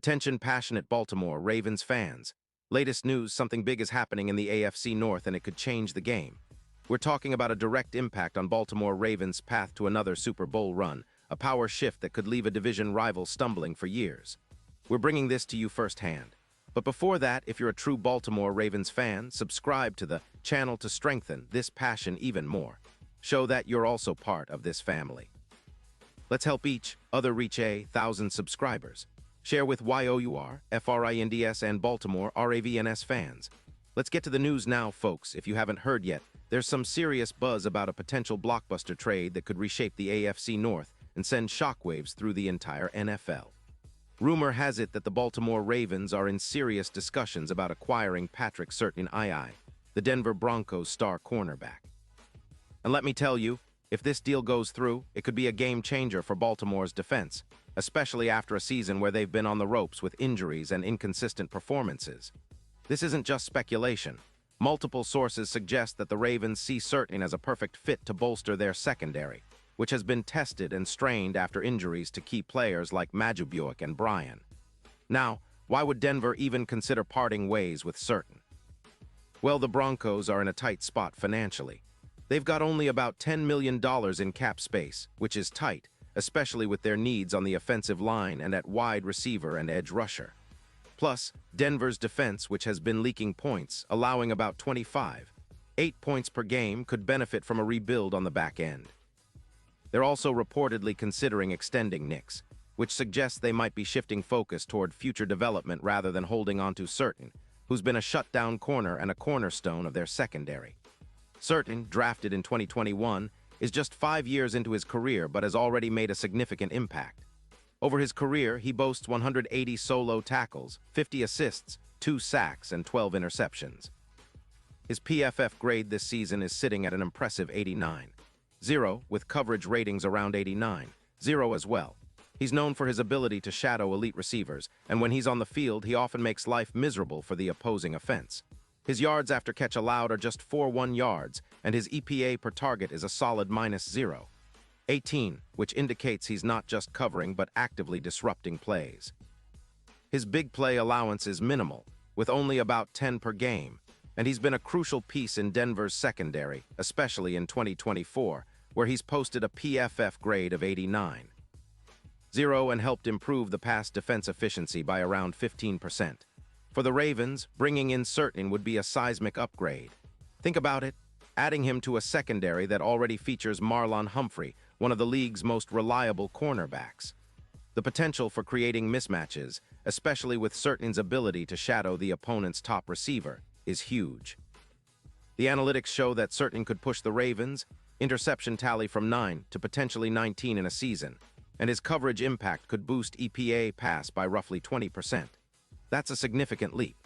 Attention passionate Baltimore Ravens fans. Latest news, something big is happening in the AFC North and it could change the game. We're talking about a direct impact on Baltimore Ravens' path to another Super Bowl run, a power shift that could leave a division rival stumbling for years. We're bringing this to you firsthand. But before that, if you're a true Baltimore Ravens fan, subscribe to the channel to strengthen this passion even more. Show that you're also part of this family. Let's help each other reach 1,000 subscribers. Share with YOUR, FRINDS, and Baltimore RAVENS fans. Let's get to the news now, folks. If you haven't heard yet, there's some serious buzz about a potential blockbuster trade that could reshape the AFC North and send shockwaves through the entire NFL. Rumor has it that the Baltimore Ravens are in serious discussions about acquiring Patrick Surtain, the Denver Broncos' star cornerback. And let me tell you, if this deal goes through, it could be a game-changer for Baltimore's defense, especially after a season where they've been on the ropes with injuries and inconsistent performances. This isn't just speculation. Multiple sources suggest that the Ravens see Surtain as a perfect fit to bolster their secondary, which has been tested and strained after injuries to key players like Majubuik and Bryan. Now, why would Denver even consider parting ways with Surtain? Well, the Broncos are in a tight spot financially. They've got only about $10 million in cap space, which is tight, especially with their needs on the offensive line and at wide receiver and edge rusher. Plus, Denver's defense, which has been leaking points, allowing about 8 points per game, could benefit from a rebuild on the back end. They're also reportedly considering extending Nix, which suggests they might be shifting focus toward future development rather than holding on to Surtain, who's been a shutdown corner and a cornerstone of their secondary. Surtain, drafted in 2021, is just 5 years into his career but has already made a significant impact. Over his career, he boasts 180 solo tackles, 50 assists, 2 sacks, and 12 interceptions. His PFF grade this season is sitting at an impressive 89.0, with coverage ratings around 89.0 as well. He's known for his ability to shadow elite receivers, and when he's on the field, he often makes life miserable for the opposing offense. His yards after catch allowed are just 4.1 yards, and his EPA per target is a solid -0.18, which indicates he's not just covering but actively disrupting plays. His big play allowance is minimal, with only about 10 per game, and he's been a crucial piece in Denver's secondary, especially in 2024, where he's posted a PFF grade of 89.0 and helped improve the pass defense efficiency by around 15%. For the Ravens, bringing in Surtain would be a seismic upgrade. Think about it, adding him to a secondary that already features Marlon Humphrey, one of the league's most reliable cornerbacks. The potential for creating mismatches, especially with Surtain's ability to shadow the opponent's top receiver, is huge. The analytics show that Surtain could push the Ravens' interception tally from 9 to potentially 19 in a season, and his coverage impact could boost EPA pass by roughly 20%. That's a significant leap.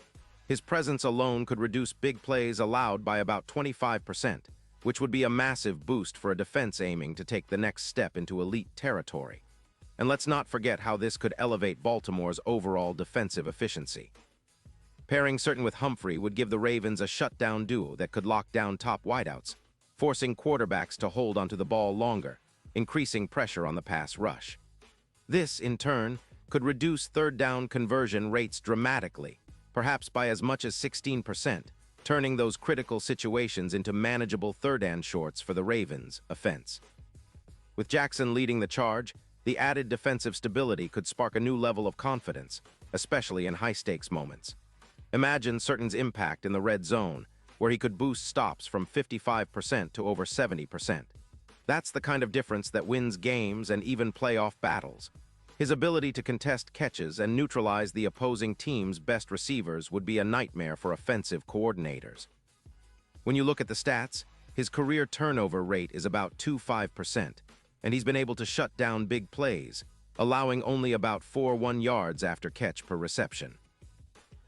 His presence alone could reduce big plays allowed by about 25%, which would be a massive boost for a defense aiming to take the next step into elite territory. And let's not forget how this could elevate Baltimore's overall defensive efficiency. Pairing Surtain with Humphrey would give the Ravens a shutdown duo that could lock down top wideouts, forcing quarterbacks to hold onto the ball longer, increasing pressure on the pass rush. This, in turn, could reduce third down conversion rates dramatically, perhaps by as much as 16%, turning those critical situations into manageable third and shorts for the Ravens' offense. With Jackson leading the charge, the added defensive stability could spark a new level of confidence, especially in high-stakes moments. Imagine Surtain's impact in the red zone, where he could boost stops from 55% to over 70%. That's the kind of difference that wins games and even playoff battles. His ability to contest catches and neutralize the opposing team's best receivers would be a nightmare for offensive coordinators. When you look at the stats, his career turnover rate is about 2.5%, and he's been able to shut down big plays, allowing only about 4.1 yards after catch per reception.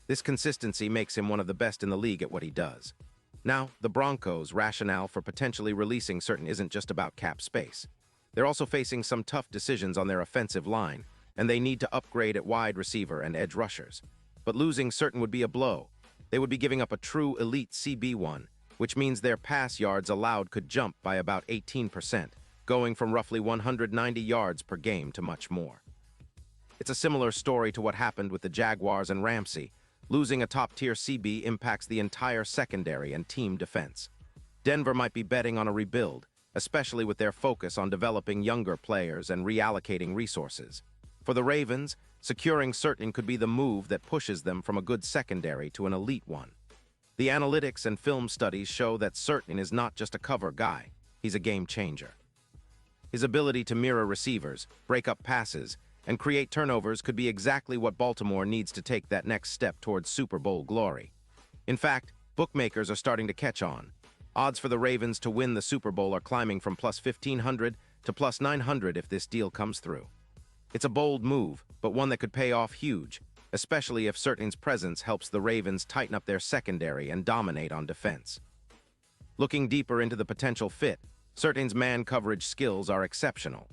This consistency makes him one of the best in the league at what he does. Now, the Broncos' rationale for potentially releasing Surtain isn't just about cap space. They're also facing some tough decisions on their offensive line, and they need to upgrade at wide receiver and edge rushers. But losing Surtain would be a blow. They would be giving up a true elite CB1, which means their pass yards allowed could jump by about 18%, going from roughly 190 yards per game to much more. It's a similar story to what happened with the Jaguars and Ramsey. Losing a top-tier CB impacts the entire secondary and team defense. Denver might be betting on a rebuild, especially with their focus on developing younger players and reallocating resources. For the Ravens, securing Surtain could be the move that pushes them from a good secondary to an elite one. The analytics and film studies show that Surtain is not just a cover guy, he's a game changer. His ability to mirror receivers, break up passes, and create turnovers could be exactly what Baltimore needs to take that next step towards Super Bowl glory. In fact, bookmakers are starting to catch on. Odds for the Ravens to win the Super Bowl are climbing from plus 1,500 to plus 900 if this deal comes through. It's a bold move, but one that could pay off huge, especially if Surtain's presence helps the Ravens tighten up their secondary and dominate on defense. Looking deeper into the potential fit, Surtain's man coverage skills are exceptional.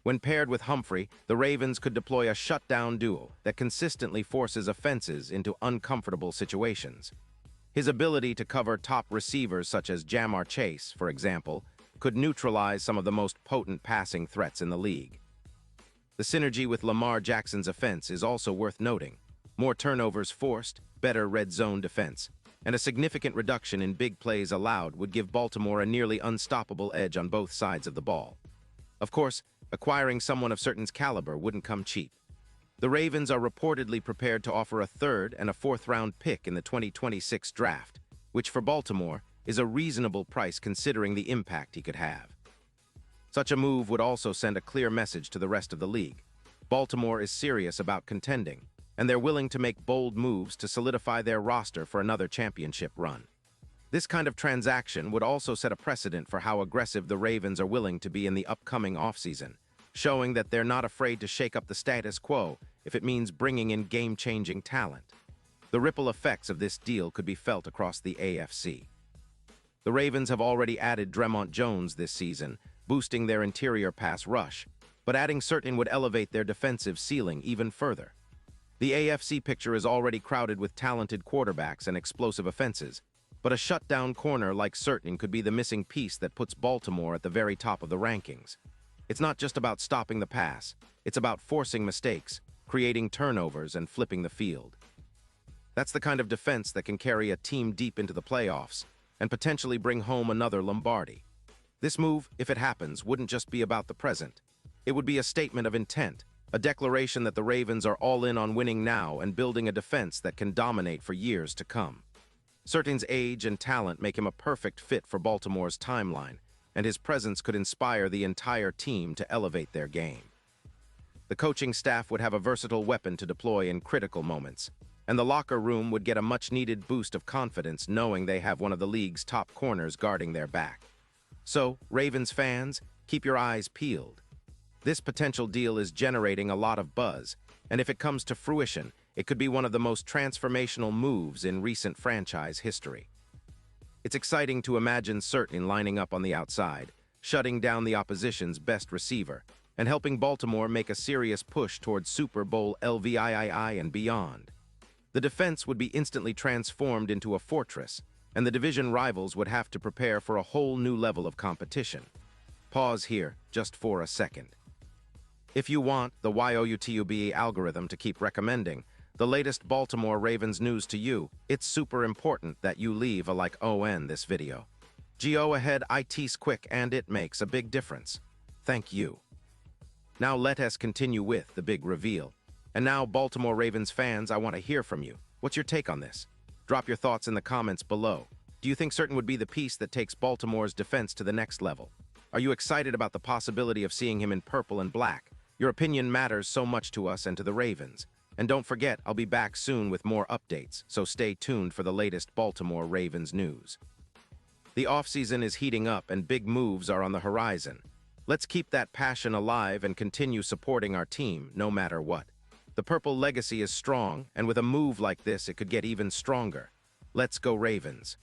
When paired with Humphrey, the Ravens could deploy a shutdown duo that consistently forces offenses into uncomfortable situations. His ability to cover top receivers such as Jamar Chase, for example, could neutralize some of the most potent passing threats in the league. The synergy with Lamar Jackson's offense is also worth noting. More turnovers forced, better red zone defense, and a significant reduction in big plays allowed would give Baltimore a nearly unstoppable edge on both sides of the ball. Of course, acquiring someone of Surtain's caliber wouldn't come cheap. The Ravens are reportedly prepared to offer a third and a fourth-round pick in the 2026 draft, which for Baltimore is a reasonable price considering the impact he could have. Such a move would also send a clear message to the rest of the league. Baltimore is serious about contending, and they're willing to make bold moves to solidify their roster for another championship run. This kind of transaction would also set a precedent for how aggressive the Ravens are willing to be in the upcoming offseason, showing that they're not afraid to shake up the status quo if it means bringing in game-changing talent. The ripple effects of this deal could be felt across the AFC. The Ravens have already added Dremont Jones this season, boosting their interior pass rush, but adding Surtain would elevate their defensive ceiling even further. The AFC picture is already crowded with talented quarterbacks and explosive offenses, but a shutdown corner like Surtain could be the missing piece that puts Baltimore at the very top of the rankings. It's not just about stopping the pass, it's about forcing mistakes, creating turnovers, and flipping the field. That's the kind of defense that can carry a team deep into the playoffs and potentially bring home another Lombardi. This move, if it happens, wouldn't just be about the present. It would be a statement of intent, a declaration that the Ravens are all in on winning now and building a defense that can dominate for years to come. Surtain's age and talent make him a perfect fit for Baltimore's timeline, and his presence could inspire the entire team to elevate their game. The coaching staff would have a versatile weapon to deploy in critical moments, and the locker room would get a much-needed boost of confidence knowing they have one of the league's top corners guarding their back. So, Ravens fans, keep your eyes peeled. This potential deal is generating a lot of buzz, and if it comes to fruition, it could be one of the most transformational moves in recent franchise history. It's exciting to imagine Surtain lining up on the outside, shutting down the opposition's best receiver, and helping Baltimore make a serious push towards Super Bowl LVII and beyond. The defense would be instantly transformed into a fortress, and the division rivals would have to prepare for a whole new level of competition. Pause here, just for a second. If you want the YOUTUBE algorithm to keep recommending the latest Baltimore Ravens news to you, it's super important that you leave a like on this video. Go ahead, it's quick and it makes a big difference. Thank you. Now let us continue with the big reveal. And now, Baltimore Ravens fans, I want to hear from you. What's your take on this? Drop your thoughts in the comments below. Do you think Surtain would be the piece that takes Baltimore's defense to the next level? Are you excited about the possibility of seeing him in purple and black? Your opinion matters so much to us and to the Ravens. And don't forget, I'll be back soon with more updates, so stay tuned for the latest Baltimore Ravens news. The offseason is heating up and big moves are on the horizon. Let's keep that passion alive and continue supporting our team, no matter what. The purple legacy is strong, and with a move like this, it could get even stronger. Let's go Ravens.